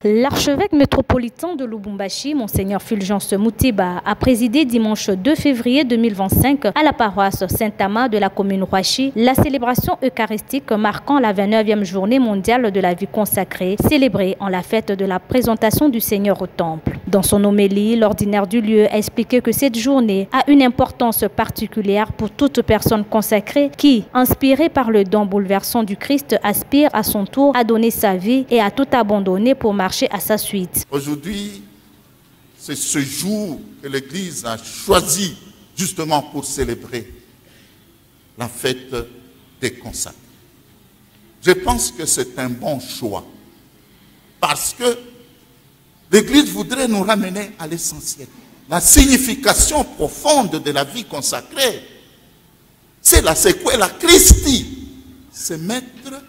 L'archevêque métropolitain de Lubumbashi, Monseigneur Fulgence Moutiba, a présidé dimanche 2 février 2025 à la paroisse Saint-Ama de la commune Rouachi la célébration eucharistique marquant la 29e journée mondiale de la vie consacrée, célébrée en la fête de la présentation du Seigneur au Temple. Dans son homélie, l'ordinaire du lieu a expliqué que cette journée a une importance particulière pour toute personne consacrée qui, inspirée par le don bouleversant du Christ, aspire à son tour à donner sa vie et à tout abandonner pour marcher à sa suite. Aujourd'hui, c'est ce jour que l'Église a choisi justement pour célébrer la fête des consacrés. Je pense que c'est un bon choix parce que l'Église voudrait nous ramener à l'essentiel. La signification profonde de la vie consacrée, c'est la sequela Christi, c'est mettre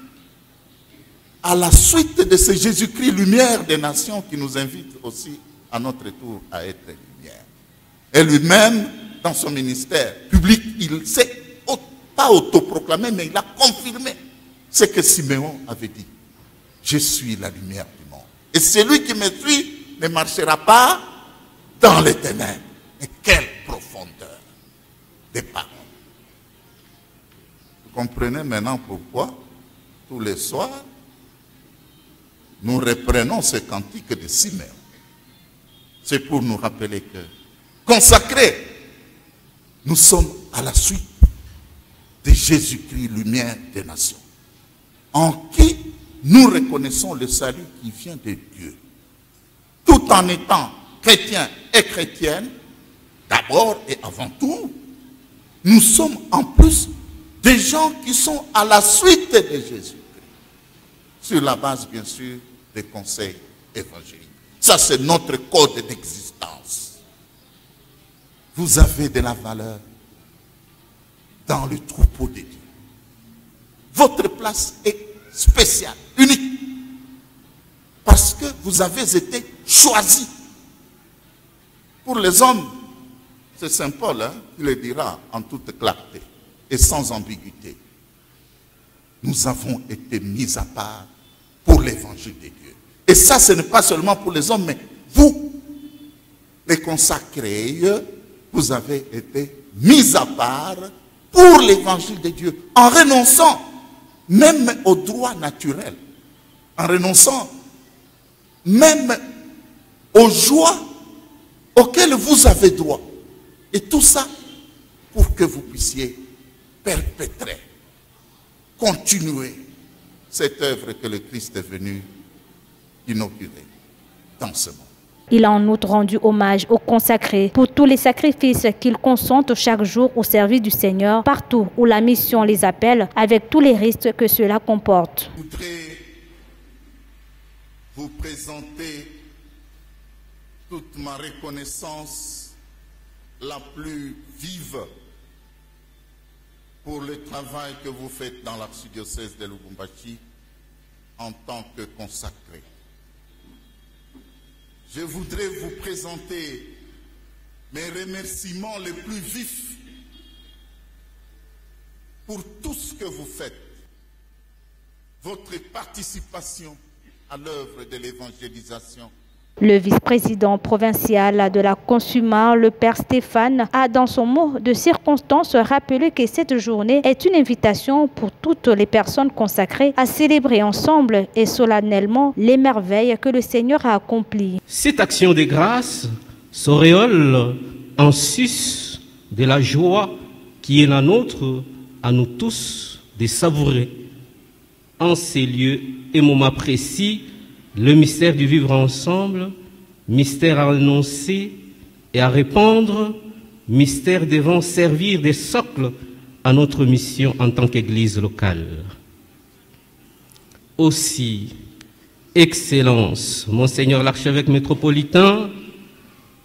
à la suite de ce Jésus-Christ, lumière des nations, qui nous invite aussi à notre tour à être lumière. Et lui-même, dans son ministère public, il s'est pas autoproclamé, mais il a confirmé ce que Siméon avait dit. Je suis la lumière du monde. Et celui qui me suit ne marchera pas dans les ténèbres. Et quelle profondeur des paroles. Vous comprenez maintenant pourquoi, tous les soirs, nous reprenons ce cantique de Siméon. C'est pour nous rappeler que, consacrés, nous sommes à la suite de Jésus-Christ, lumière des nations, en qui nous reconnaissons le salut qui vient de Dieu. Tout en étant chrétiens et chrétiennes, d'abord et avant tout, nous sommes en plus des gens qui sont à la suite de Jésus. Sur la base, bien sûr, des conseils évangéliques. Ça, c'est notre code d'existence. Vous avez de la valeur dans le troupeau de Dieu. Votre place est spéciale, unique. Parce que vous avez été choisis. Pour les hommes, c'est Saint Paul qui le dira en toute clarté et sans ambiguïté. Nous avons été mis à part pour l'évangile de Dieu. Et ça, ce n'est pas seulement pour les hommes, mais vous, les consacrés, vous avez été mis à part pour l'évangile de Dieu, en renonçant même aux droits naturels, en renonçant même aux joies auxquelles vous avez droit. Et tout ça pour que vous puissiez perpétrer, continuer cette œuvre que le Christ est venu inaugurer dans ce monde. Il a en outre rendu hommage aux consacrés pour tous les sacrifices qu'ils consentent chaque jour au service du Seigneur, partout où la mission les appelle, avec tous les risques que cela comporte. Je voudrais vous présenter toute ma reconnaissance la plus vive pour le travail que vous faites dans l'archidiocèse de Lubumbashi en tant que consacré. Je voudrais vous présenter mes remerciements les plus vifs pour tout ce que vous faites, votre participation à l'œuvre de l'évangélisation. Le vice-président provincial de la Consuma, le père Stéphane, a dans son mot de circonstance rappelé que cette journée est une invitation pour toutes les personnes consacrées à célébrer ensemble et solennellement les merveilles que le Seigneur a accomplies. Cette action de grâce s'auréole en sus de la joie qui est la nôtre à nous tous de savourer en ces lieux et moments précis le mystère du vivre ensemble, mystère à annoncer et à répandre, mystère devant servir des socles à notre mission en tant qu'Église locale. Aussi, Excellence, Monseigneur l'archevêque métropolitain,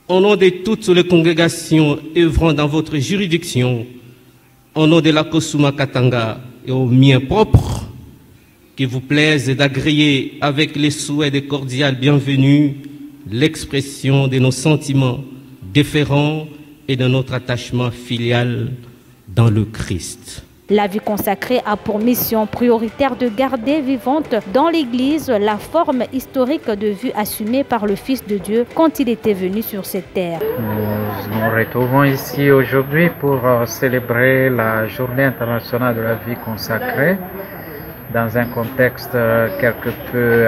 au nom de toutes les congrégations œuvrant dans votre juridiction, au nom de la Kosuma Katanga et au mien propre, qu'il vous plaise d'agréer avec les souhaits de cordial bienvenue l'expression de nos sentiments déférents et de notre attachement filial dans le Christ. La vie consacrée a pour mission prioritaire de garder vivante dans l'Église la forme historique de vie assumée par le Fils de Dieu quand il était venu sur cette terre. Nous nous retrouvons ici aujourd'hui pour célébrer la Journée internationale de la vie consacrée dans un contexte quelque peu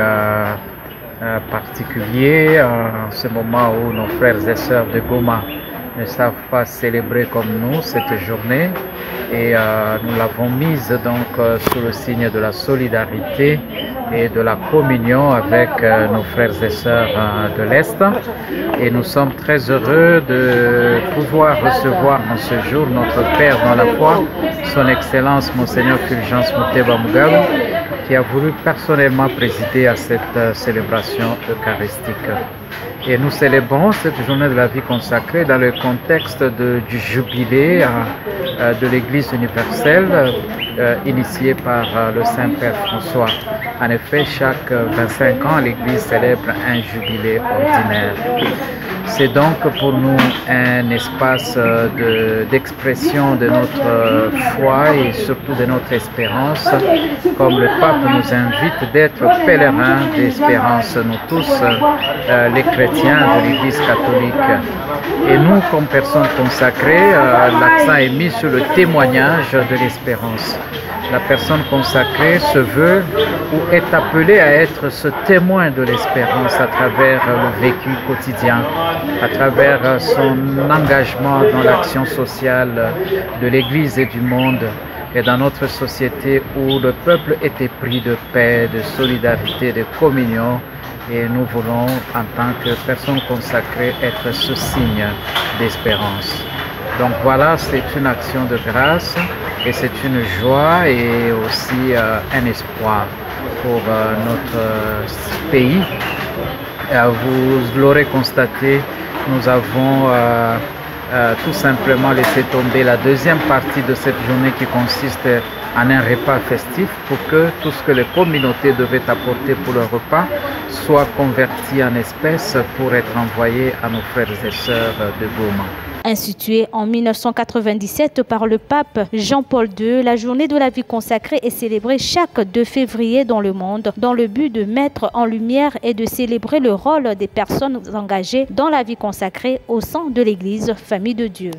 particulier, en ce moment où nos frères et sœurs de Goma ne savent pas célébrer comme nous cette journée, et nous l'avons mise donc sous le signe de la solidarité et de la communion avec nos frères et sœurs de l'Est. Et nous sommes très heureux de pouvoir recevoir en ce jour notre Père dans la foi, son Excellence Monseigneur Fulgence Muteba Mugalu, qui a voulu personnellement présider à cette célébration eucharistique. Et nous célébrons cette journée de la vie consacrée dans le contexte du jubilé de l'Église universelle initié par le Saint-Père François. En effet, chaque 25 ans, l'Église célèbre un jubilé ordinaire. C'est donc pour nous un espace d'expression de notre foi et surtout de notre espérance, comme le pape nous invite d'être pèlerins d'espérance, nous tous, les chrétiens de l'Église catholique. Et nous, comme personnes consacrées, l'accent est mis sur le témoignage de l'espérance. La personne consacrée se veut ou est appelée à être ce témoin de l'espérance à travers le vécu quotidien, à travers son engagement dans l'action sociale de l'Église et du monde, et dans notre société où le peuple est épris de paix, de solidarité, de communion. Et nous voulons, en tant que personnes consacrées, être ce signe d'espérance. Donc voilà, c'est une action de grâce et c'est une joie et aussi un espoir pour notre pays. Vous l'aurez constaté, nous avons tout simplement laissé tomber la deuxième partie de cette journée qui consiste en un repas festif pour que tout ce que les communautés devaient apporter pour le repas soit converti en espèces pour être envoyé à nos frères et sœurs de Goma. Instituée en 1997 par le pape Jean-Paul II, la journée de la vie consacrée est célébrée chaque 2 février dans le monde, dans le but de mettre en lumière et de célébrer le rôle des personnes engagées dans la vie consacrée au sein de l'Église, famille de Dieu.